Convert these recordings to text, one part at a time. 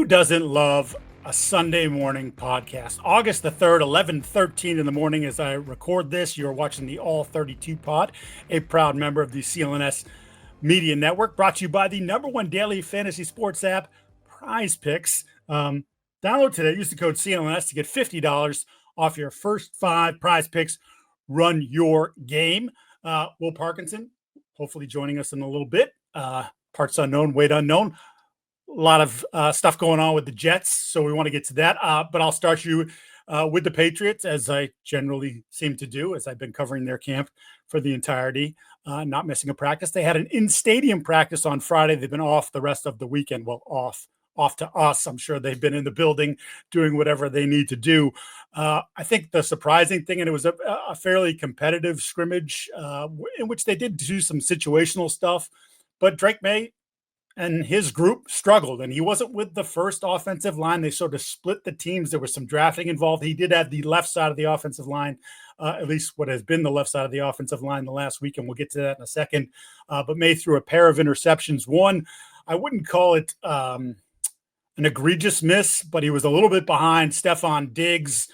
Who doesn't love a Sunday morning podcast? August the 3rd, 11:13 in the morning as I record this. You're watching the All 32 Pod, a proud member of the CLNS Media Network, brought to you by the number one daily fantasy sports app, PrizePicks. Download today. Use the code CLNS to get $50 off your first 5 PrizePicks. Run your game. Will Parkinson, hopefully joining us in a little bit. Parts unknown, weight unknown. A lot of stuff going on with the Jets, so we want to get to that. But I'll start you with the Patriots, as I generally seem to do, as I've been covering their camp for the entirety, not missing a practice. They had an in-stadium practice on Friday. They've been off the rest of the weekend. Well, off to us. I'm sure they've been in the building doing whatever they need to do. I think the surprising thing, and it was a fairly competitive scrimmage in which they did do some situational stuff, but Drake Maye and his group struggled, and he wasn't with the first offensive line. They sort of split the teams. There was some drafting involved. He did have the left side of the offensive line, at least what has been the left side of the offensive line the last week, and we'll get to that in a second. But Maye threw a pair of interceptions. One, I wouldn't call it an egregious miss, but he was a little bit behind Stephon Diggs.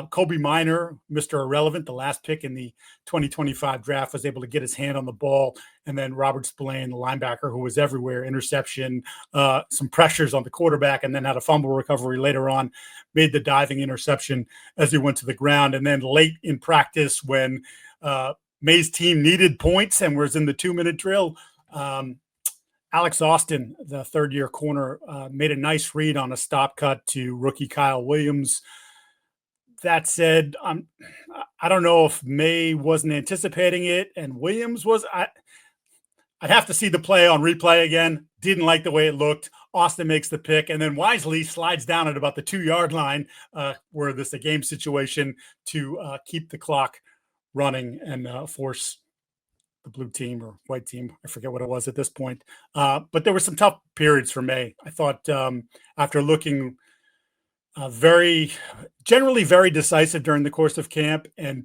Kobe Minor, Mr. Irrelevant, the last pick in the 2025 draft, was able to get his hand on the ball. And then Robert Spillane, the linebacker, who was everywhere, interception, some pressures on the quarterback, and then had a fumble recovery later on, made the diving interception as he went to the ground. And then late in practice, when Maye's team needed points and was in the 2-minute drill, Alex Austin, the third-year corner, made a nice read on a stop cut to rookie Kyle Williams. That said, I don't know if Maye wasn't anticipating it and Williams was. I'd have to see the play on replay again. Didn't like the way it looked. Austin makes the pick, and then wisely slides down at about the 2-yard line, where this a game situation, to keep the clock running and force the blue team or white team, I forget what it was at this point. But there were some tough periods for Maye. I thought after looking generally very decisive during the course of camp and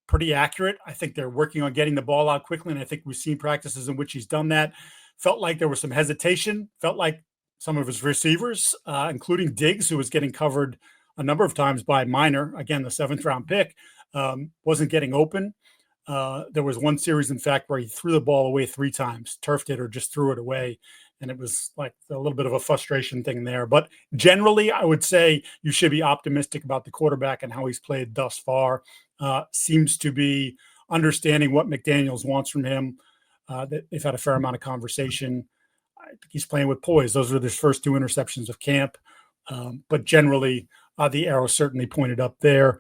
pretty accurate. I think they're working on getting the ball out quickly, and I think we've seen practices in which he's done that. Felt like there was some hesitation. Felt like some of his receivers, including Diggs, who was getting covered a number of times by Minor, again, the 7th-round pick, wasn't getting open. There was one series, in fact, where he threw the ball away 3 times, turfed it or just threw it away. And it was like a little bit of a frustration thing there. But generally, I would say you should be optimistic about the quarterback and how he's played thus far. Seems to be understanding what McDaniels wants from him. They've had a fair amount of conversation. I think he's playing with poise. Those were his first 2 interceptions of camp. But generally, the arrow certainly pointed up there.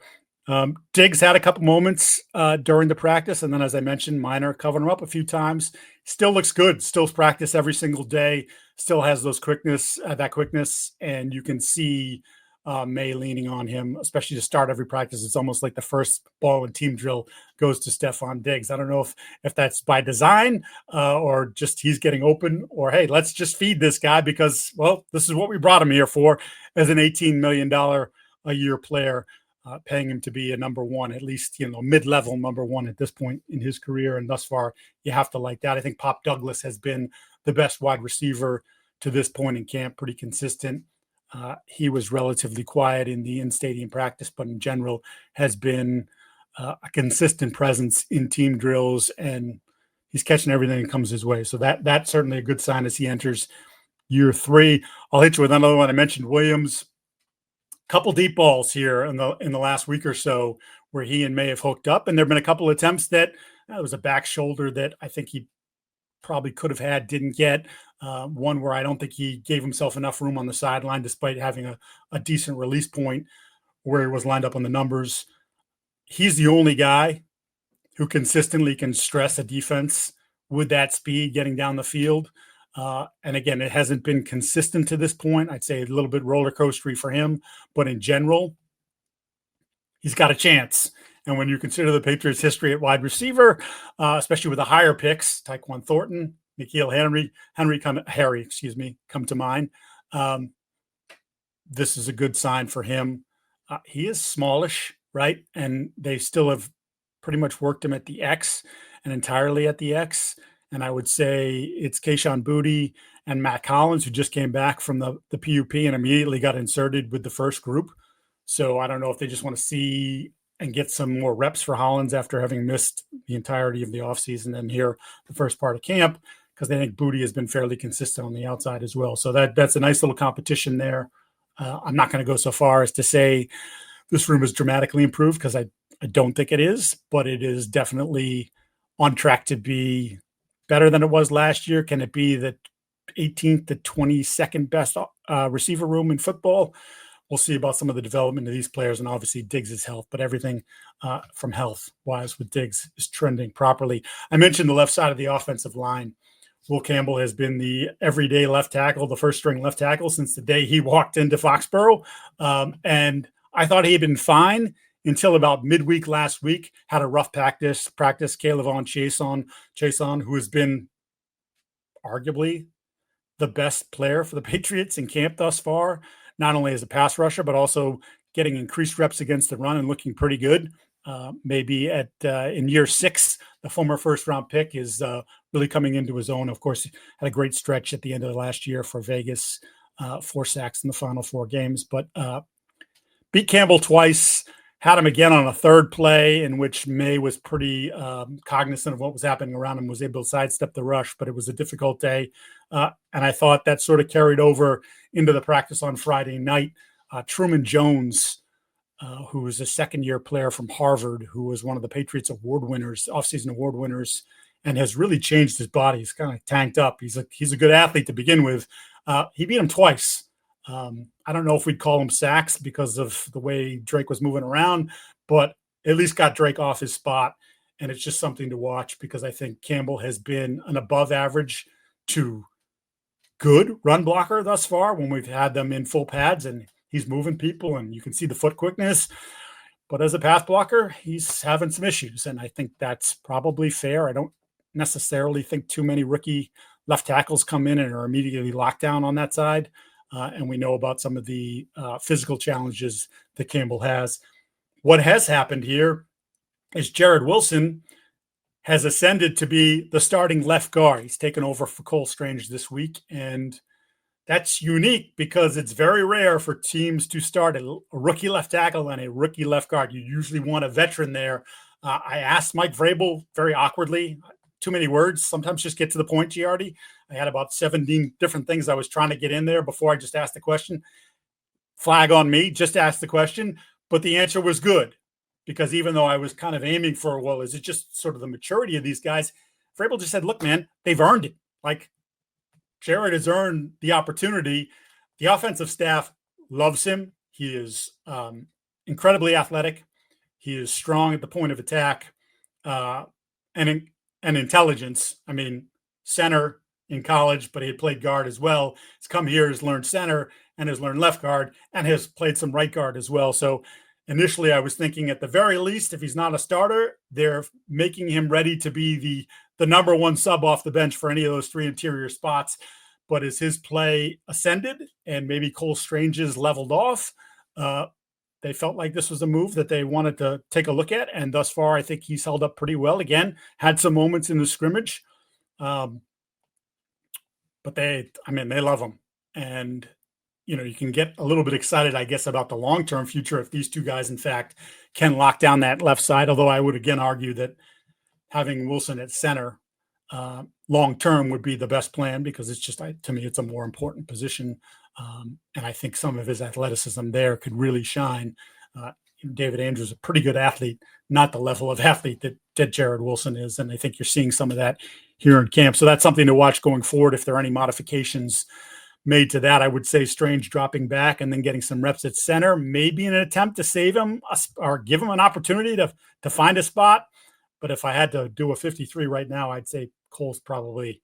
Diggs had a couple moments during the practice, and then, as I mentioned, Minor covered him up a few times. Still looks good. Still practice every single day. Still has that quickness, and you can see Maye leaning on him, especially to start every practice. It's almost like the first ball in team drill goes to Stephon Diggs. I don't know if that's by design or just he's getting open, or hey, let's just feed this guy because, well, this is what we brought him here for as an $18 million a year player. Paying him to be a number one, at least, mid-level number one at this point in his career. And thus far, you have to like that. I think Pop Douglas has been the best wide receiver to this point in camp, pretty consistent. He was relatively quiet in the in-stadium practice, but in general has been a consistent presence in team drills, and he's catching everything that comes his way. So that's certainly a good sign as he enters year 3. I'll hit you with another one. I mentioned Williams. Couple deep balls here in the last week or so where he and Maye have hooked up, and there have been a couple of attempts that it was a back shoulder that I think he probably could have had, didn't get. One where I don't think he gave himself enough room on the sideline despite having a decent release point where he was lined up on the numbers. He's the only guy who consistently can stress a defense with that speed getting down the field. And again, it hasn't been consistent to this point. I'd say a little bit roller coastery for him, but in general, he's got a chance. And when you consider the Patriots' history at wide receiver, especially with the higher picks, Tyquan Thornton, N'Keal Harry, come to mind. This is a good sign for him. He is smallish, right? And they still have pretty much worked him at the X and entirely at the X. And I would say it's Kayshon Boutte and Matt Collins, who just came back from the PUP and immediately got inserted with the first group. So I don't know if they just want to see and get some more reps for Hollins after having missed the entirety of the offseason and here the first part of camp, because they think Booty has been fairly consistent on the outside as well. So that's a nice little competition there. I'm not going to go so far as to say this room is dramatically improved, because I don't think it is, but it is definitely on track to be better than it was last year. Can it be the 18th to 22nd best receiver room in football? We'll see about some of the development of these players, and obviously Diggs' health, but everything from health-wise with Diggs is trending properly. I mentioned the left side of the offensive line. Will Campbell has been the everyday left tackle, the first-string left tackle since the day he walked into Foxborough. And I thought he had been fine until about midweek last week, had a rough practice. Caleb Chaisson, who has been arguably the best player for the Patriots in camp thus far, not only as a pass rusher, but also getting increased reps against the run and looking pretty good. Maybe in year 6, the former first-round pick is really coming into his own. Of course, had a great stretch at the end of the last year for Vegas, 4 sacks in the final 4 games. But beat Campbell twice, had him again on a third play in which Maye was pretty cognizant of what was happening around him, was able to sidestep the rush, but it was a difficult day. And I thought that sort of carried over into the practice on Friday night. Truman Jones, who was a second-year player from Harvard, who was one of the Patriots award winners, offseason award winners, and has really changed his body. He's kind of tanked up. He's a good athlete to begin with. He beat him twice. I don't know if we'd call them sacks because of the way Drake was moving around, but at least got Drake off his spot. And it's just something to watch, because I think Campbell has been an above average to good run blocker thus far when we've had them in full pads, and he's moving people and you can see the foot quickness. But as a pass blocker, he's having some issues, and I think that's probably fair. I don't necessarily think too many rookie left tackles come in and are immediately locked down on that side. And we know about some of the physical challenges that Campbell has. What has happened here is Jared Wilson has ascended to be the starting left guard. He's taken over for Cole Strange this week, and that's unique because it's very rare for teams to start a rookie left tackle and a rookie left guard. You usually want a veteran there. I asked Mike Vrabel very awkwardly, too many words, sometimes just get to the point, Giardi. I had about 17 different things I was trying to get in there before I just asked the question. Flag on me, just ask the question. But the answer was good, because even though I was kind of aiming for, well, is it just sort of the maturity of these guys? Vrabel just said, look, man, they've earned it. Like, Jared has earned the opportunity. The offensive staff loves him. He is incredibly athletic. He is strong at the point of attack and intelligence. I mean, center in college, but he had played guard as well. He's come here, has learned center, and has learned left guard, and has played some right guard as well. So initially I was thinking, at the very least, if he's not a starter, they're making him ready to be the number one sub off the bench for any of those 3 interior spots. But as his play ascended and maybe Cole Strange's leveled off, they felt like this was a move that they wanted to take a look at. And thus far, I think he's held up pretty well. Again, had some moments in the scrimmage. But they love him. And, you can get a little bit excited, I guess, about the long-term future if these 2 guys, in fact, can lock down that left side. Although I would, again, argue that having Wilson at center long-term would be the best plan, because it's just, to me, it's a more important position. And I think some of his athleticism there could really shine. David Andrews is a pretty good athlete, not the level of athlete that Jared Wilson is. And I think you're seeing some of that here in camp. So that's something to watch going forward. If there are any modifications made to that, I would say Strange dropping back and then getting some reps at center, maybe in an attempt to save him or give him an opportunity to find a spot. But if I had to do a 53 right now, I'd say Cole's probably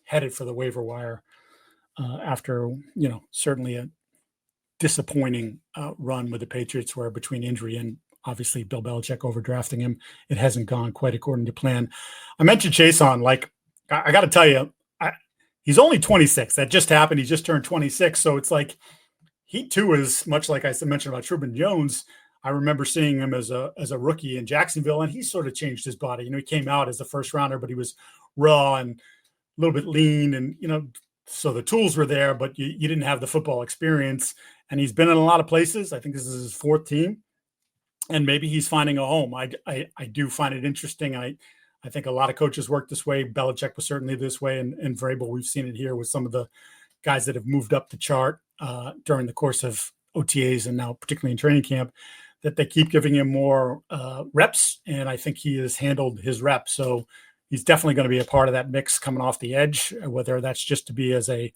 headed for the waiver wire after, certainly a disappointing run with the Patriots, where between injury and obviously Bill Belichick overdrafting him, it hasn't gone quite according to plan. I mentioned Chaisson. Like, I got to tell you, he's only 26. That just happened. He just turned 26. So it's like, he too is much like I mentioned about Truman Jones. I remember seeing him as a rookie in Jacksonville, and he sort of changed his body. He came out as a first rounder, but he was raw and a little bit lean, and So the tools were there, but you didn't have the football experience. And he's been in a lot of places. I think this is his fourth team, and maybe he's finding a home. I do find it interesting. I think a lot of coaches work this way. Belichick was certainly this way, and Vrabel, we've seen it here with some of the guys that have moved up the chart during the course of OTAs and now particularly in training camp, that they keep giving him more reps, and I think he has handled his reps. So he's definitely going to be a part of that mix coming off the edge, whether that's just to be as a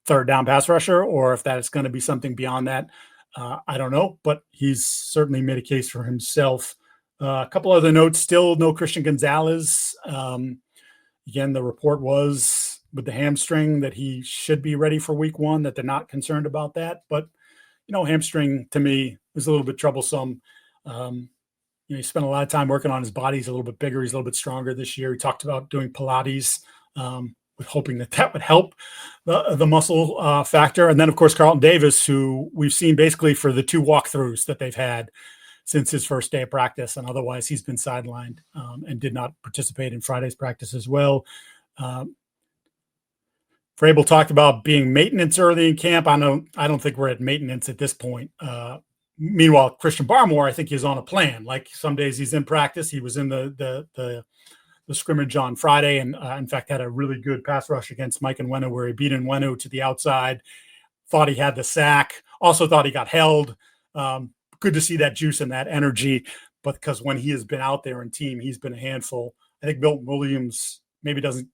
third down pass rusher or if that's going to be something beyond that. I don't know, but he's certainly made a case for himself. A couple other notes, still no Christian Gonzalez. Again, the report was with the hamstring that he should be ready for week one, that they're not concerned about that. But, hamstring to me is a little bit troublesome. He spent a lot of time working on his body. He's a little bit bigger. He's a little bit stronger this year. He talked about doing Pilates, hoping that would help the muscle factor. And then, of course, Carlton Davis, who we've seen basically for the 2 walkthroughs that they've had since his first day of practice. And otherwise, he's been sidelined and did not participate in Friday's practice as well. Vrabel talked about being maintenance early in camp. I don't think we're at maintenance at this point. Meanwhile, Christian Barmore, I think he's on a plan. Like some days he's in practice. He was in the scrimmage on Friday, and in fact had a really good pass rush against Mike Nwenu where he beat Nwenu to the outside. Thought he had the sack. Also thought he got held. Good to see that juice and that energy. But because when he has been out there in team, he's been a handful. I think Milton Williams maybe doesn't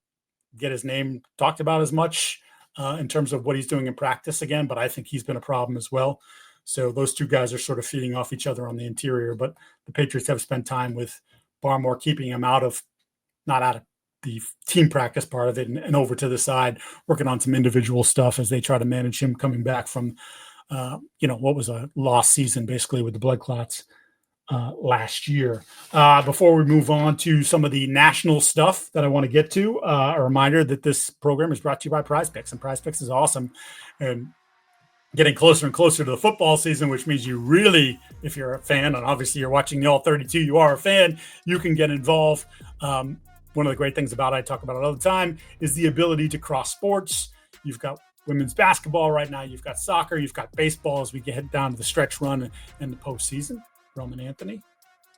get his name talked about as much in terms of what he's doing in practice again, but I think he's been a problem as well. So those two guys are sort of feeding off each other on the interior, but the Patriots have spent time with Barmore, keeping him not out of the team practice part of it and over to the side, working on some individual stuff as they try to manage him coming back from, what was a lost season basically with the blood clots last year. Before we move on to some of the national stuff that I want to get to, a reminder that this program is brought to you by PrizePicks, and PrizePicks is awesome. And getting closer and closer to the football season, which means you really, if you're a fan, and obviously you're watching the All 32, you are a fan, you can get involved. One of the great things about it, I talk about it all the time, is the ability to cross sports. You've got women's basketball right now. You've got soccer. You've got baseball as we get down to the stretch run and the postseason. Roman Anthony,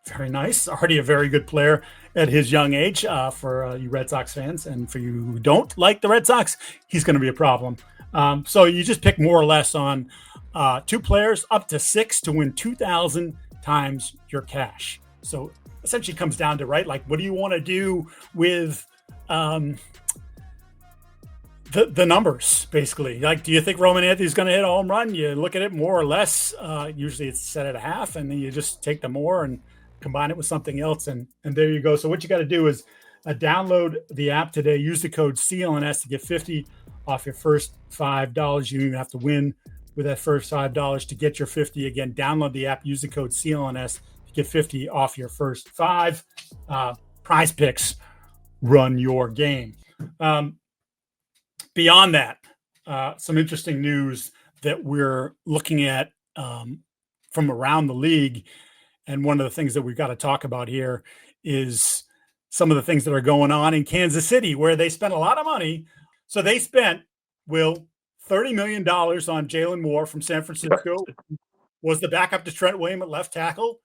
very nice. Already a very good player at his young age for you Red Sox fans. And for you who don't like the Red Sox, he's going to be a problem. So you just pick more or less on 2 players up to 6 to win 2,000 times your cash. So essentially comes down to, right, like, what do you want to do with the numbers, basically? Like, do you think Roman Anthony's going to hit a home run? You look at it more or less. Usually it's set at a half, and then you just take the more and combine it with something else, and there you go. So what you got to do is download the app today. Use the code CLNS to get 50 off your first $5. You don't even have to win with that first $5 to get your 50. Again, download the app. Use the code CLNS to get 50 off your first 5. PrizePicks, run your game. Beyond that, some interesting news that we're looking at from around the league. And one of the things that we've got to talk about here is some of the things that are going on in Kansas City, where they spent a lot of money. So they spent, Will, $30 million on Jalen Moore from San Francisco, was the backup to Trent Williams at left tackle.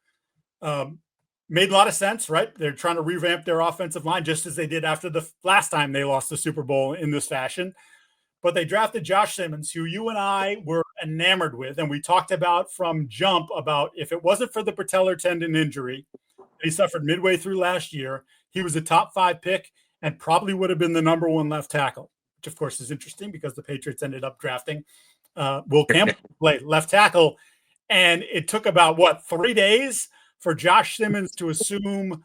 Made a lot of sense, right? They're trying to revamp their offensive line just as they did after the last time they lost the Super Bowl in this fashion. But they drafted Josh Simmons, who you and I were enamored with. And we talked about from jump about if it wasn't for the patellar tendon injury he suffered midway through last year, he was a top 5 pick and probably would have been the number 1 left tackle, which of course is interesting because the Patriots ended up drafting Will Campbell to play left tackle. And it took about 3 days for Josh Simmons to assume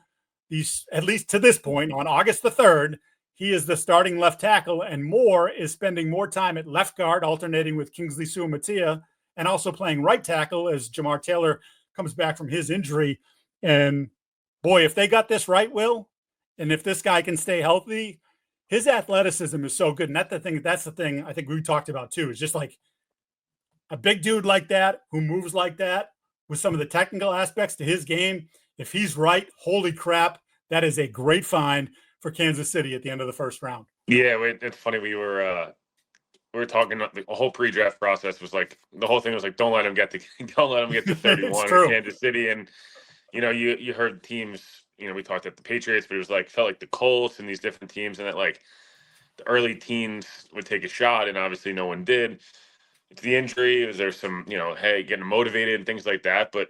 these, at least to this point, on August the 3rd, he is the starting left tackle, and Moore is spending more time at left guard, alternating with Kingsley Suamataia, and also playing right tackle as Jamar Taylor comes back from his injury. And boy, if they got this right, Will, and if this guy can stay healthy, his athleticism is so good. And that's the thing I think we talked about too, is just like a big dude like that, who moves like that, with some of the technical aspects to his game. If he's right, holy crap, that is a great find for Kansas City at the end of the first round. Yeah, it's funny. We were talking. The whole pre-draft process was like the whole thing was like, don't let him get to don't let him get to It's 31 in true. Kansas City. And you heard teams. We talked at the Patriots, but it was like felt like the Colts and these different teams, and that like the early teens would take a shot, and obviously no one did. It's the injury. Was there some hey, getting motivated and things like that, but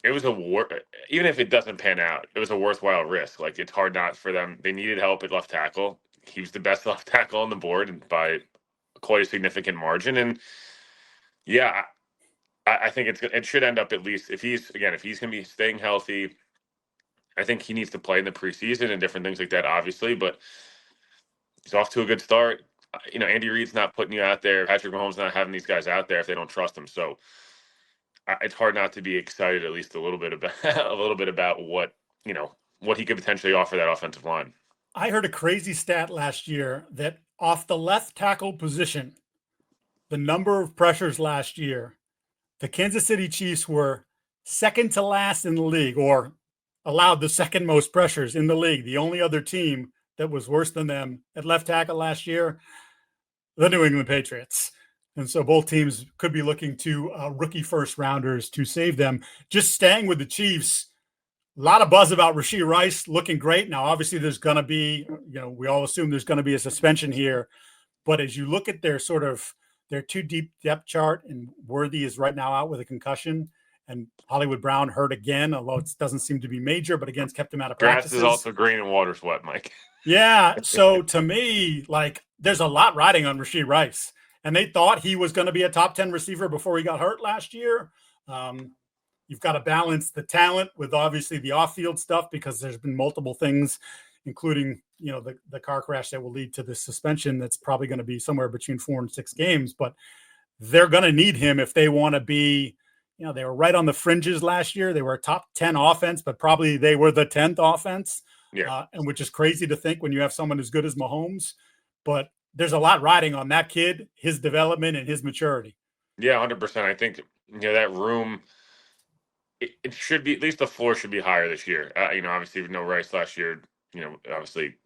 it was even if it doesn't pan out, it was a worthwhile risk. Like it's hard not for them. They needed help at left tackle. He was the best left tackle on the board and by quite a significant margin. And yeah, I think it should end up at least if he's going to be staying healthy. I think he needs to play in the preseason and different things like that, obviously. But he's off to a good start. Andy Reid's not putting you out there. Patrick Mahomes not having these guys out there if they don't trust him. So it's hard not to be excited at least a little bit about what he could potentially offer that offensive line. I heard a crazy stat last year that off the left tackle position, the number of pressures last year, the Kansas City Chiefs were second to last in the league, or allowed the second most pressures in the league. The only other team that was worse than them at left tackle last year, the New England Patriots. And so both teams could be looking to rookie first rounders to save them. Just staying with the Chiefs, a lot of buzz about Rashee Rice looking great. Now, obviously, there's going to be, we all assume there's going to be a suspension here. But as you look at their too deep depth chart, and Worthy is right now out with a concussion, and Hollywood Brown hurt again, although it doesn't seem to be major, but again, kept him out of practices. Grass is also green and water's wet, Mike. Yeah. So to me, there's a lot riding on Rashee Rice. And they thought he was going to be a top 10 receiver before he got hurt last year. You've got to balance the talent with obviously the off-field stuff, because there's been multiple things, including, the car crash that will lead to the suspension. That's probably going to be somewhere between 4 and 6 games, but they're going to need him if they want to be, they were right on the fringes last year. They were a top 10 offense, but probably they were the 10th offense. Yeah. And which is crazy to think when you have someone as good as Mahomes, but there's a lot riding on that kid, his development and his maturity. Yeah, 100%. I think, that room, it should be, at least the floor should be higher this year. Obviously with no Rice last year, obviously,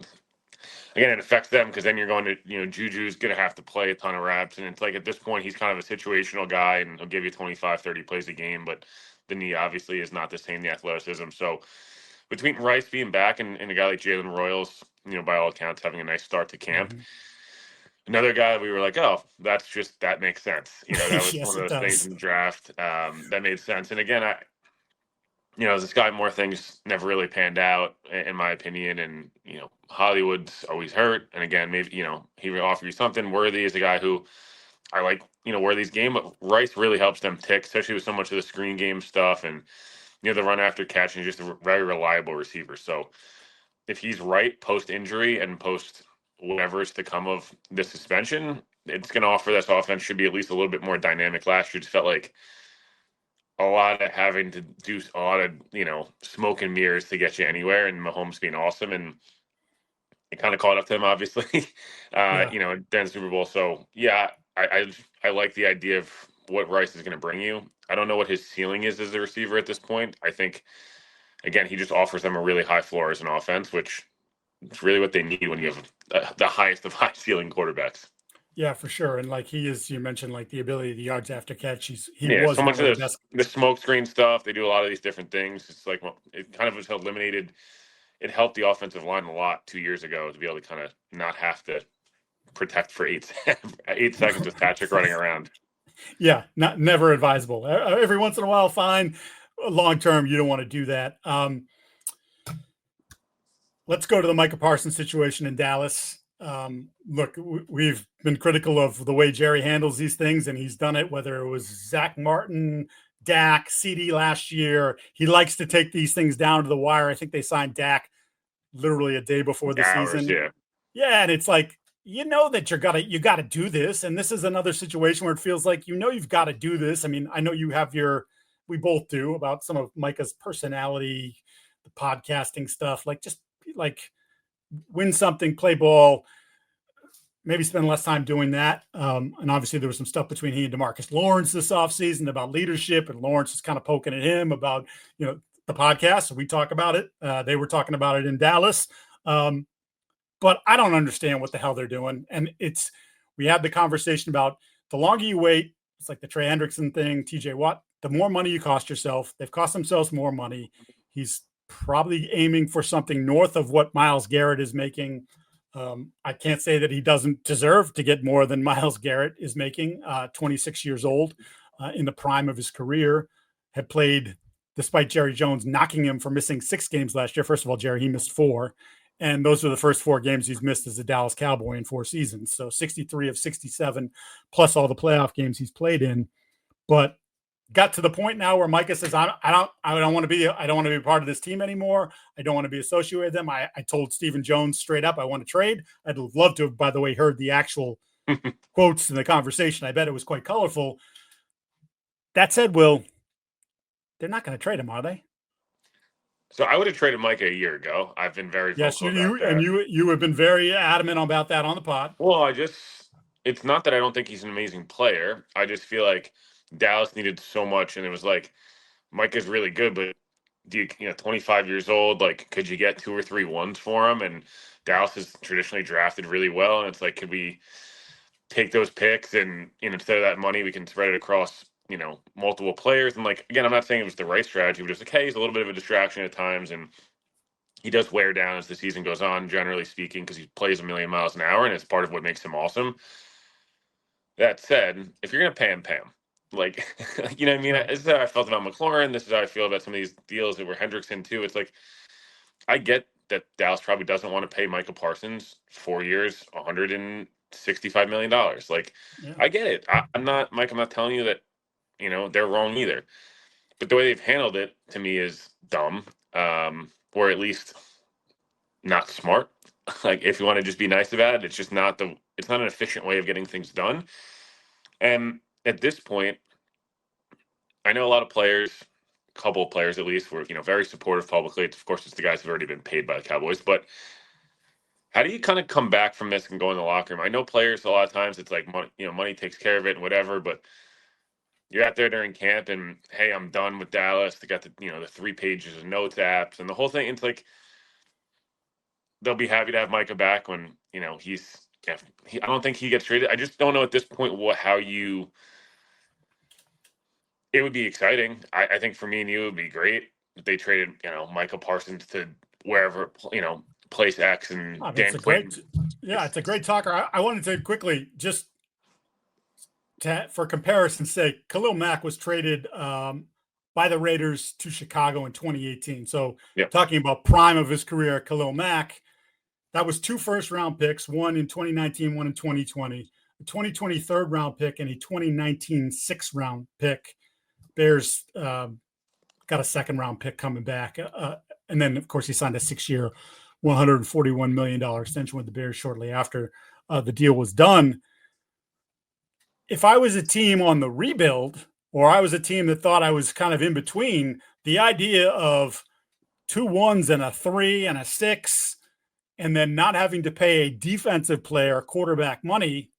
again, it affects them because then you're going to, Juju's going to have to play a ton of reps. And it's like at this point, he's kind of a situational guy and he'll give you 25, 30 plays a game, but the knee obviously is not the same, the athleticism. So between Rice being back and a guy like Jalen Royals, by all accounts, having a nice start to camp, another guy we were like, oh, that makes sense. That was Yes, one of those things in the draft that made sense. And again, as this guy, more things never really panned out, in my opinion. And, Hollywood's always hurt. And again, maybe, he would offer you something. Worthy is a guy who I like, Worthy's game, but Rice really helps them tick, especially with so much of the screen game stuff and, the run after catch, and just a very reliable receiver. So if he's right post injury and post whatever is to come of the suspension, it's going to offer this offense should be at least a little bit more dynamic. Last year, it felt like a lot of having to do a lot of, smoke and mirrors to get you anywhere, and Mahomes being awesome. And it kind of caught up to him, obviously, during the Super Bowl. So, yeah, I like the idea of what Rice is going to bring you. I don't know what his ceiling is as a receiver at this point. I think, again, he just offers them a really high floor as an offense, which is really what they need when you have the highest of high ceiling quarterbacks. Yeah, for sure. And you mentioned the ability, the yards after catch. He was so much one of of the smoke screen stuff. They do a lot of these different things. It's like, it kind of was eliminated. It helped the offensive line a lot 2 years ago to be able to kind of not have to protect for 8 seconds with Patrick running around. Yeah, never advisable. Every once in a while, fine. Long term, you don't want to do that. Let's go to the Micah Parsons situation in Dallas. Look, we've been critical of the way Jerry handles these things, and he's done it, whether it was Zach Martin, Dak, CD last year. He likes to take these things down to the wire. I think they signed Dak literally a day before the season. Yeah, and it's like, that you got to do this. And this is another situation where it feels like, you've got to do this. I mean, I know you have we both do, about some of Micah's personality, the podcasting stuff, just win something, play ball, maybe spend less time doing that. And obviously there was some stuff between he and DeMarcus Lawrence this offseason about leadership, and Lawrence is kind of poking at him about, the podcast. So we talk about it. They were talking about it in Dallas. but I don't understand what the hell they're doing. And we had the conversation about the longer you wait, it's like the Trey Hendrickson thing, TJ Watt, the more money you cost yourself. They've cost themselves more money. He's probably aiming for something north of what Myles Garrett is making. I can't say that he doesn't deserve to get more than Myles Garrett is making, 26 years old, in the prime of his career, had played despite Jerry Jones knocking him for missing 6 games last year. First of all, Jerry, he missed 4. And those are the first 4 games he's missed as a Dallas Cowboy in 4 seasons. So 63 of 67, plus all the playoff games he's played in. But got to the point now where Micah says, I don't want to be a part of this team anymore. I don't want to be associated with them. I told Stephen Jones straight up, I want to trade. I'd love to have, by the way, heard the actual quotes in the conversation. I bet it was quite colorful. That said, Will, they're not going to trade him, are they? So I would have traded Micah a year ago. I've been very vocal about that. And you have been very adamant about that on the pod. Well, it's not that I don't think he's an amazing player. I just feel like Dallas needed so much, and it was like Micah's really good, but 25 years old, like, could you get 2 or 3 ones for him? And Dallas has traditionally drafted really well, and it's like, could we take those picks and instead of that money, we can spread it across multiple players? And like, again, I'm not saying it was the right strategy, but just like, hey, he's a little bit of a distraction at times, and he does wear down as the season goes on, generally speaking, because he plays a million miles an hour, and it's part of what makes him awesome. That said, if you're gonna pay him. Like, you know what I mean? This is how I felt about McLaurin. This is how I feel about some of these deals that were Hendrickson too. It's like, I get that Dallas probably doesn't want to pay Micah Parsons 4 years, $165 million. Like, yeah. I get it. I'm not, Mike, I'm not telling you that, they're wrong either. But the way they've handled it to me is dumb, or at least not smart. Like, if you want to just be nice about it, it's just not it's not an efficient way of getting things done. And at this point, I know a lot of players, a couple of players at least, were very supportive publicly. Of course, it's the guys who've already been paid by the Cowboys. But how do you kind of come back from this and go in the locker room? I know players a lot of times it's like money takes care of it and whatever. But you're out there during camp and, hey, I'm done with Dallas. They got the 3 pages of notes apps and the whole thing. It's like they'll be happy to have Micah back when I don't think he gets traded. I just don't know at this point it would be exciting. I think for me and you, it would be great if they traded, Micah Parsons to wherever, place X and Dan Quinn. It's a great talker. I wanted to quickly just for comparison's sake, Khalil Mack was traded by the Raiders to Chicago in 2018. So talking about prime of his career, Khalil Mack, that was 2 first-round picks, one in 2019, one in 2020, a 2020 third-round pick, and a 2019 6th-round pick. Bears got a 2nd-round pick coming back. And then, of course, he signed a 6-year, $141 million extension with the Bears shortly after the deal was done. If I was a team on the rebuild, or I was a team that thought I was kind of in between, the idea of 2 1s and a 3 and a 6, and then not having to pay a defensive player quarterback money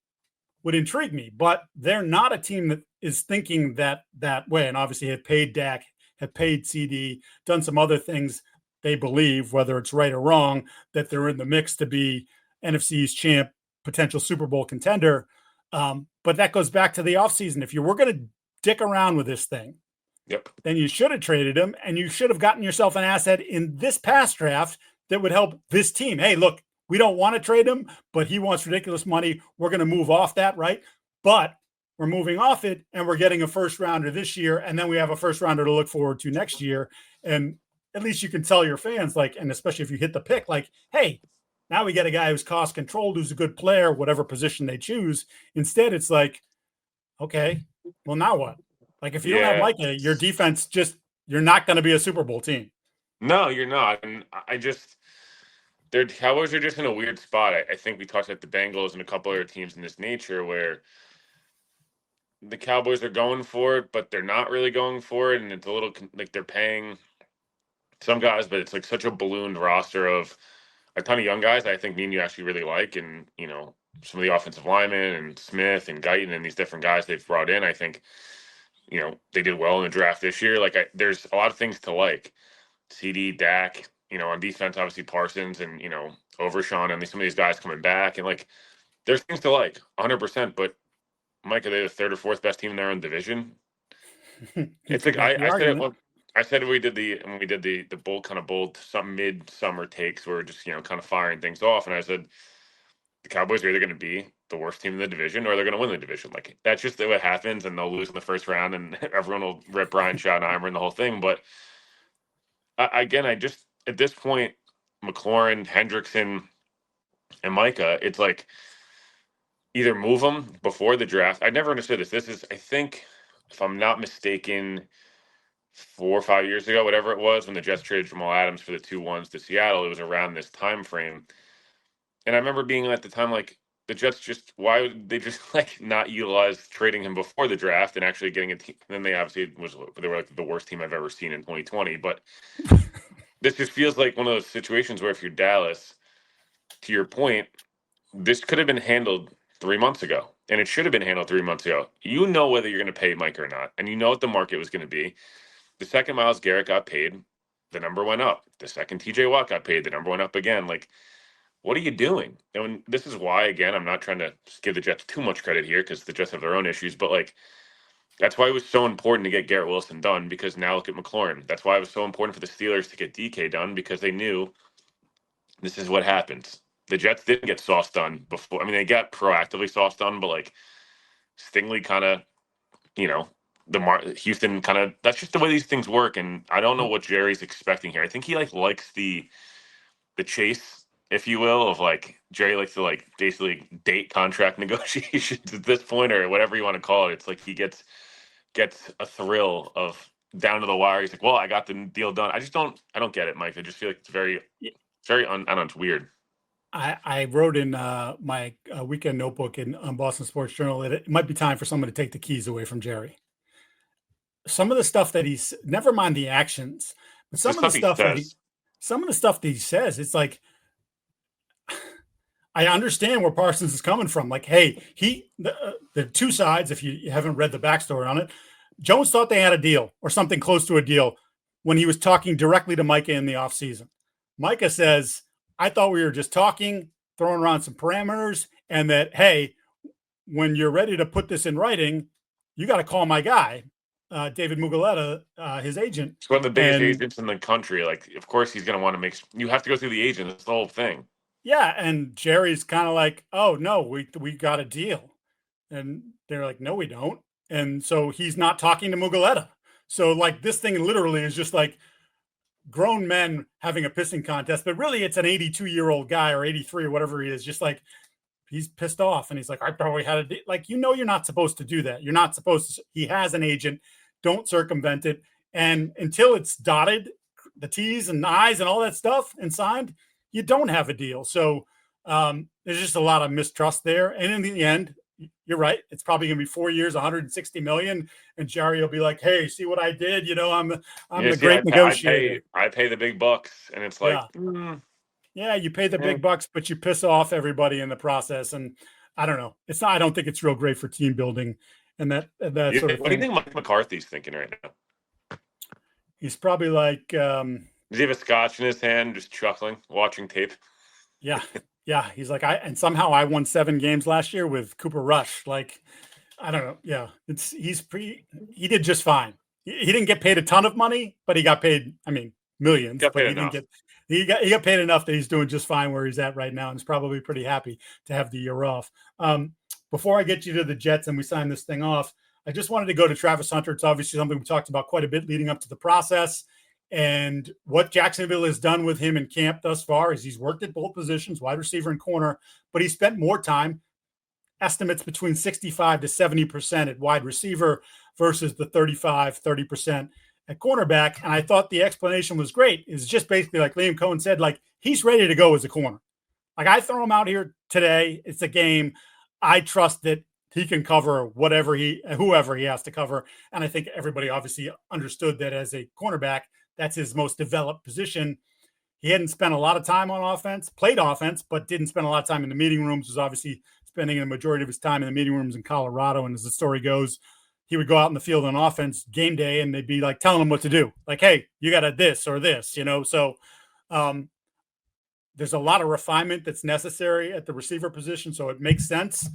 would intrigue me. But they're not a team that is thinking that way. And obviously have paid Dak, have paid CD, done some other things they believe, whether it's right or wrong, that they're in the mix to be NFC East champ, potential Super Bowl contender. But that goes back to the offseason. If you were going to dick around with this thing, then you should have traded him, and you should have gotten yourself an asset in this past draft that would help this team. Hey, look, we don't want to trade him, but he wants ridiculous money. We're going to move off that, right? But we're moving off it, and we're getting a 1st-rounder this year, and then we have a 1st-rounder to look forward to next year. And at least you can tell your fans, like, and especially if you hit the pick, like, hey, now we get a guy who's cost controlled, who's a good player, whatever position they choose. Instead, it's like, okay, well, now what? Like, if you don't have Micah, your defense you're not going to be a Super Bowl team. No, you're not. And their Cowboys are just in a weird spot. I think we talked about the Bengals and a couple other teams in this nature where the Cowboys are going for it, but they're not really going for it. And it's a little like they're paying some guys, but it's like such a ballooned roster of a ton of young guys that I think me and you actually really like. And, some of the offensive linemen and Smith and Guyton and these different guys they've brought in, I think, they did well in the draft this year. Like, there's a lot of things to like. CD, Dak, on defense, obviously Parsons, and, over Sean and some of these guys coming back. And like, there's things to like 100%, but Micah, they're the third or fourth best team in their own division. You It's could like make the I said it argument. when I said when we did the bold some midsummer takes where we're just kind of firing things off, and I said the Cowboys are either going to be the worst team in the division or they're going to win the division. Like that's just what happens, and they'll lose in the first round, and everyone will rip Brian Schottenheimer and the whole thing. But again, I just at this point, McLaurin, Hendrickson, and Micah, it's like either move them before the draft. I never understood this. This is, I think, if I'm not mistaken, 4 or 5 years ago, whatever it was, when the Jets traded Jamal Adams for the 2-1s to Seattle. It was around this time frame, and I remember being at the time like, the Jets just why would they just like not utilize trading him before the draft and actually getting a team? And then they obviously they were like the worst team I've ever seen in 2020. But this just feels like one of those situations where if you're Dallas, to your point, this could have been handled 3 months ago, and it should have been handled 3 months ago. You know whether you're going to pay Mike or not, and you know what the market was going to be. The second Myles Garrett got paid, the number went up. The second TJ Watt got paid, the number went up again. Like, what are you doing? And this is why, again, I'm not trying to give the Jets too much credit here because the Jets have their own issues, but like, that's why it was so important to get Garrett Wilson done, because now look at McLaurin. That's why it was so important for the Steelers to get DK done, because they knew this is what happens. The Jets didn't get Sauce done before. I mean, they got proactively Sauce done, but like Stingley kind of, you know, Houston kind of, that's just the way these things work. And I don't know what Jerry's expecting here. I think he likes the chase, if you will, of like Jerry likes to like basically date contract negotiations at this point, or whatever you want to call it. It's like he gets a thrill of down to the wire. He's like, well, I got the deal done. I don't get it, Mike. I just feel like it's very I don't know, it's weird. I wrote in my weekend notebook on Boston Sports Journal that it might be time for someone to take the keys away from Jerry. Some of the stuff that never mind the actions, but some of the stuff that he says, it's like, I understand where Parsons is coming from. Like, hey, the two sides, if you haven't read the backstory on it, Jones thought they had a deal or something close to a deal when he was talking directly to Micah in the offseason. Micah says, I thought we were just talking, throwing around some parameters, and that, hey, when you're ready to put this in writing, you got to call my guy, David Mugoletta, his agent. It's one of the biggest agents in the country. Like, of course, he's going to want to you have to go through the agent. That's the whole thing. Yeah, and Jerry's kind of like, oh, no, we got a deal. And they're like, no, we don't. And so he's not talking to Mugoletta. So, like, this thing literally is just like grown men having a pissing contest, but really it's an 82-year-old guy or 83 or whatever he is, just like he's pissed off. And he's like, I probably had a deal. Like, you're not supposed to do that. You're not supposed to. He has an agent. Don't circumvent it. And until it's dotted, the T's and I's and all that stuff and signed, you don't have a deal. So there's just a lot of mistrust there. And in the end, you're right. It's probably going to be 4 years, 160 million. And Giardi will be like, hey, see what I did? I'm the great negotiator. I pay the big bucks. And it's like, yeah, you pay the big bucks, but you piss off everybody in the process. And I don't know. I don't think it's real great for team building and that sort of thing. What do you think Mike McCarthy's thinking right now? He's probably like, does he have a scotch in his hand, just chuckling, watching tape? Yeah. Yeah. He's like, and somehow I won 7 games last year with Cooper Rush. Like, I don't know. Yeah. He did just fine. He didn't get paid a ton of money, but he got paid, millions. Got paid enough. He got paid enough that he's doing just fine where he's at right now. And he's probably pretty happy to have the year off. Before I get you to the Jets and we sign this thing off, I just wanted to go to Travis Hunter. It's obviously something we talked about quite a bit leading up to the process. And what Jacksonville has done with him in camp thus far is he's worked at both positions, wide receiver and corner, but he spent more time, estimates between 65 to 70% at wide receiver versus the 30% at cornerback. And I thought the explanation was great. It's just basically like Liam Cohen said, like, he's ready to go as a corner. Like, I throw him out here today. It's a game. I trust that he can cover whoever he has to cover. And I think everybody obviously understood that as a cornerback, that's his most developed position. He hadn't spent a lot of time on offense, played offense, but didn't spend a lot of time in the meeting rooms, was obviously spending the majority of his time in the meeting rooms in Colorado. And as the story goes, he would go out in the field on offense game day and they'd be like telling him what to do. Like, hey, you got to this or this, So There's a lot of refinement that's necessary at the receiver position, so it makes sense.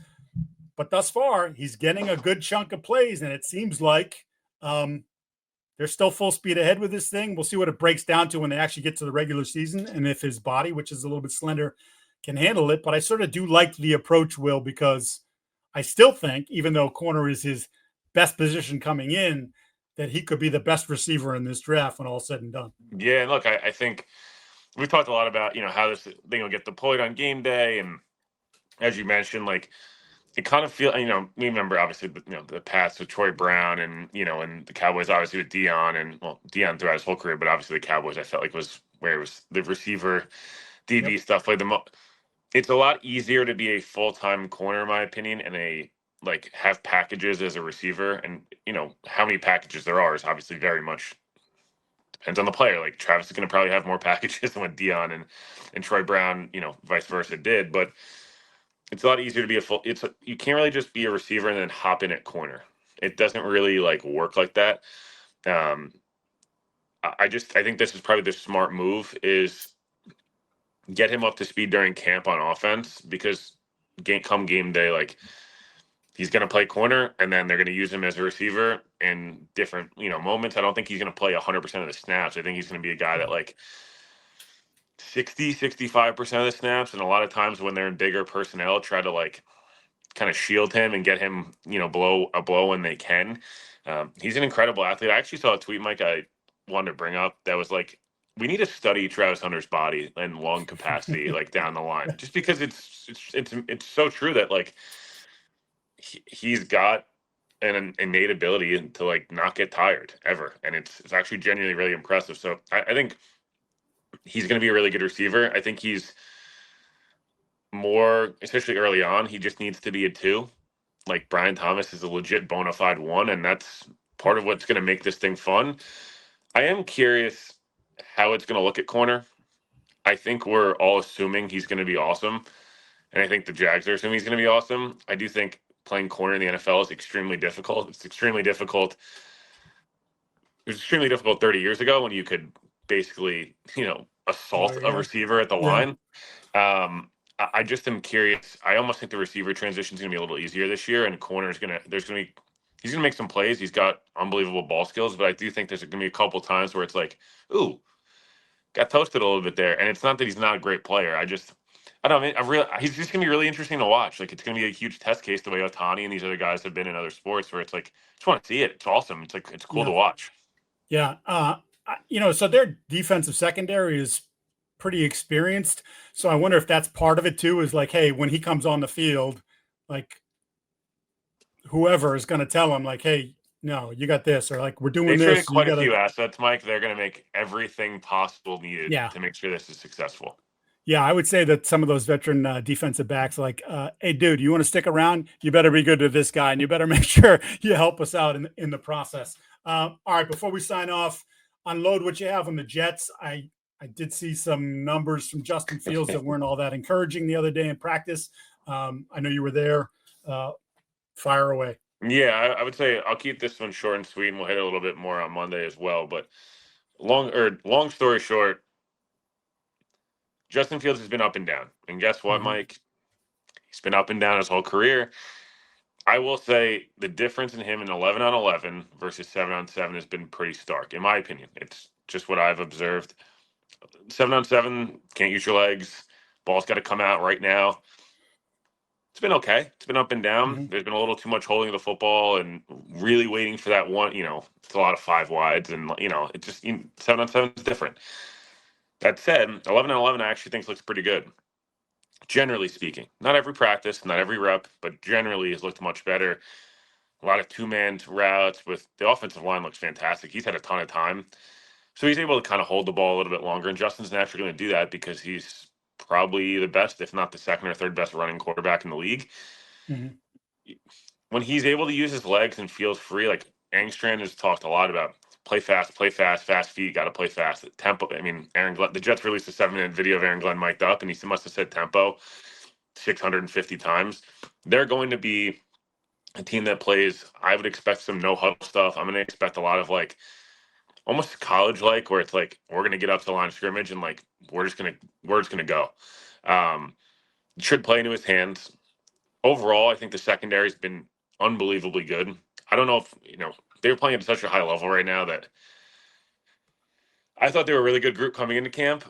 But thus far, he's getting a good chunk of plays, and it seems like they're still full speed ahead with this thing. We'll see what it breaks down to when they actually get to the regular season, and if his body, which is a little bit slender, can handle it. But I sort of do like the approach, Will, because I still think, even though corner is his best position coming in, that he could be the best receiver in this draft when all said and done. Yeah, and look, I think we've talked a lot about, how this thing will get deployed on game day, and as you mentioned, like it kind of feels, we remember obviously, the Pats with Troy Brown, and and the Cowboys obviously with Dion, and well, Dion throughout his whole career, but obviously the Cowboys I felt like was where it was the receiver DB stuff played the most. It's a lot easier to be a full-time corner, in my opinion, and have packages as a receiver, and how many packages there are is obviously very much depends on the player. Like Travis is going to probably have more packages than what Dion and Troy Brown, vice versa did. But it's a lot easier to be you can't really just be a receiver and then hop in at corner. It doesn't really work like that. I think this is probably the smart move is get him up to speed during camp on offense, because come game day, he's going to play corner, and then they're going to use him as a receiver in different, moments. I don't think he's going to play 100% of the snaps. I think he's going to be a guy that 65% of the snaps. And a lot of times when they're in bigger personnel, try to kind of shield him and get him, blow when they can. He's an incredible athlete. I actually saw a tweet, Mike, I wanted to bring up that was we need to study Travis Hunter's body and lung capacity, down the line, just because it's so true that he's got an innate ability to not get tired ever, and it's actually genuinely really impressive. So I think he's going to be a really good receiver. I think he's more, especially early on, he just needs to be a 2. Like Brian Thomas is a legit bona fide 1, and that's part of what's going to make this thing fun. I am curious how it's going to look at corner. I think we're all assuming he's going to be awesome, and I think the Jags are assuming he's going to be awesome. I do think playing corner in the NFL is extremely difficult. It's extremely difficult. It was extremely difficult 30 years ago when you could basically, assault a receiver at the line. I just am curious. I almost think the receiver transition is going to be a little easier this year, and corner is he's going to make some plays. He's got unbelievable ball skills, but I do think there's going to be a couple times where it's ooh, got toasted a little bit there. And it's not that he's not a great player. I don't know. He's just going to be really interesting to watch. It's going to be a huge test case the way Ohtani and these other guys have been in other sports, where it's just want to see it. It's awesome. It's cool to watch. Yeah. So their defensive secondary is pretty experienced. So I wonder if that's part of it too, is hey, when he comes on the field, whoever is going to tell him hey, no, you got this, or we're doing they this. Quite a few assets, Mike. They're going to make everything possible needed to make sure this is successful. Yeah, I would say that some of those veteran defensive backs, hey, dude, you want to stick around? You better be good to this guy, and you better make sure you help us out in the process. All right, before we sign off, unload what you have on the Jets. I did see some numbers from Justin Fields that weren't all that encouraging the other day in practice. I know you were there. Fire away. Yeah, I would say I'll keep this one short and sweet, and we'll hit a little bit more on Monday as well. But long story short, Justin Fields has been up and down. And guess what, Mike? He's been up and down his whole career. I will say the difference in him in 11 on 11 versus 7 on 7 has been pretty stark, in my opinion. It's just what I've observed. 7 on 7, can't use your legs. Ball's got to come out right now. It's been okay. It's been up and down. There's been a little too much holding of the football and really waiting for that one. It's a lot of 5 wides, and it just 7 on 7 is different. That said, 11 on 11 I actually think looks pretty good. Generally speaking, not every practice, not every rep, but generally has looked much better. A lot of 2-man routes. With the offensive line looks fantastic. He's had a ton of time, so he's able to kind of hold the ball a little bit longer. And Justin's naturally going to do that because he's probably the best, if not the second or third best running quarterback in the league. When he's able to use his legs and feels free, Angstrom has talked a lot about play fast, fast feet, got to play fast. Tempo. I mean, Aaron Glenn, the Jets released a 7-minute video of Aaron Glenn mic'd up, and he must have said tempo 650 times. They're going to be a team that plays, I would expect some no huddle stuff. I'm going to expect a lot of almost college like, where it's like we're gonna get up to the line of scrimmage and like we're just gonna go. Should play into his hands. Overall, I think the secondary's been unbelievably good. I don't know if they were playing at such a high level right now that I thought they were a really good group coming into camp.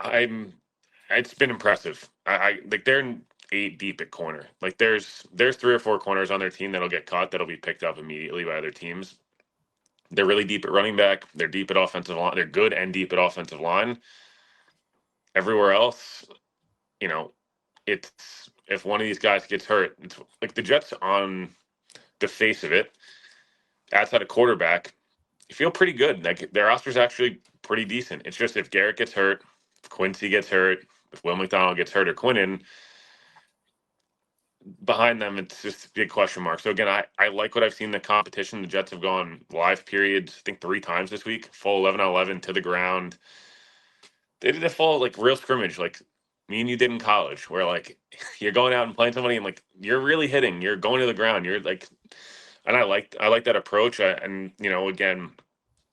It's been impressive. I like they're in 8 deep at corner. Like there's 3 or 4 corners on their team that'll get caught that'll be picked up immediately by other teams. They're really deep at running back. They're deep at offensive line. They're good and deep at offensive line. Everywhere else, it's if one of these guys gets hurt, it's like the Jets on the face of it, outside of quarterback, you feel pretty good. Like their roster's actually pretty decent. It's just if Garrett gets hurt, if Quincy gets hurt, if Will McDonald gets hurt or Quinnen, behind them, it's just a big question mark. So again, I like what I've seen in the competition. The Jets have gone live periods, I think 3 times this week, full 11-on-11 to the ground. They did a full like real scrimmage, like me and you did in college, where like you're going out and playing somebody and like you're really hitting, you're going to the ground, you're like, and I like that approach. And again,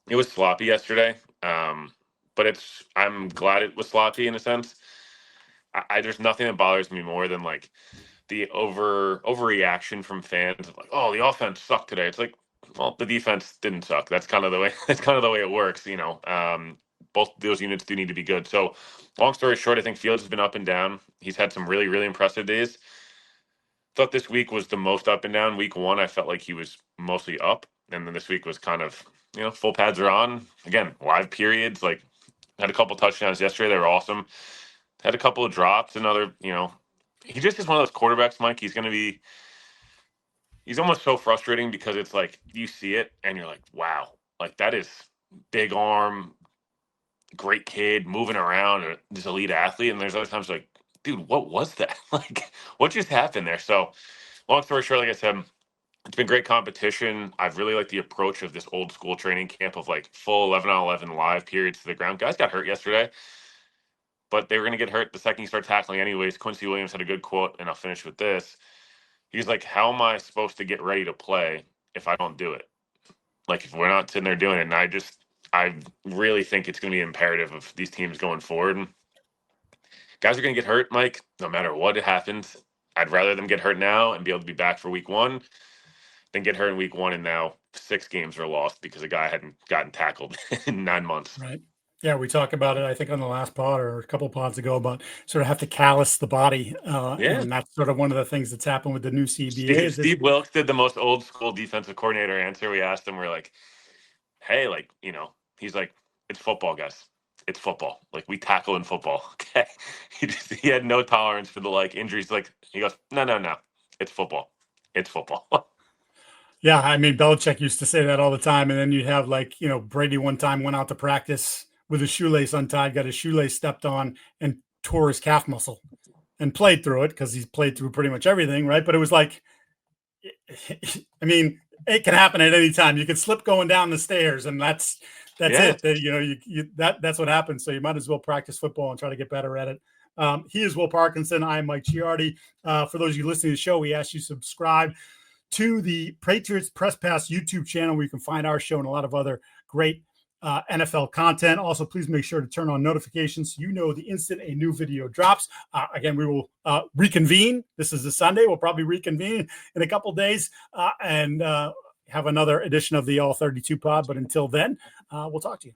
it was sloppy yesterday, but I'm glad it was sloppy in a sense. There's nothing that bothers me more than like the overreaction from fans of like, oh, the offense sucked today. It's like, well, the defense didn't suck. That's kind of the way. That's kind of the way it works. Both those units do need to be good. So, long story short, I think Fields has been up and down. He's had some really, really impressive days. Thought this week was the most up and down. Week 1, I felt like he was mostly up, and then this week was kind of full pads are on again. Live periods, like had a couple touchdowns yesterday. They were awesome. Had a couple of drops. Another, he just is one of those quarterbacks, Mike. He's almost so frustrating because it's like you see it and you're like, wow, like that is big arm, great kid, moving around, and this elite athlete. And there's other times like, dude, what was that? Like, what just happened there? So, long story short, like I said, it's been great competition. I've really liked the approach of this old school training camp of like full 11-on-11 live periods to the ground. Guys got hurt yesterday, but they were going to get hurt the second you start tackling anyways. Quincy Williams had a good quote, and I'll finish with this. He's like, how am I supposed to get ready to play if I don't do it? Like, if we're not sitting there doing it. And I really think it's going to be imperative of these teams going forward. And guys are going to get hurt, Mike, no matter what happens. I'd rather them get hurt now and be able to be back for week 1 than get hurt in week 1 and now 6 games are lost because a guy hadn't gotten tackled in 9 months. Right. Yeah, we talked about it, I think, on the last pod or a couple of pods ago about sort of have to callous the body. And that's sort of one of the things that's happened with the new CBA. Steve Wilkes did the most old school defensive coordinator answer. We asked him, we're like, hey, like, he's like, it's football, guys. It's football. Like, we tackle in football. Okay. He had no tolerance for the like injuries. Like, he goes, no. It's football. It's football. Yeah, I mean, Belichick used to say that all the time. And then you'd have like, Brady one time went out to practice with his shoelace untied, got his shoelace stepped on and tore his calf muscle and played through it because he's played through pretty much everything, right? But it was like, I mean, it can happen at any time. You can slip going down the stairs and that's it. That's what happens. So you might as well practice football and try to get better at it. He is Will Parkinson. I am Mike Giardi. For those of you listening to the show, we ask you to subscribe to the Patriots Press Pass YouTube channel where you can find our show and a lot of other great NFL content. Also, please make sure to turn on notifications so the instant a new video drops. Again, we will reconvene. This is a Sunday. We'll probably reconvene in a couple days and have another edition of the All 32 pod. But until then, we'll talk to you.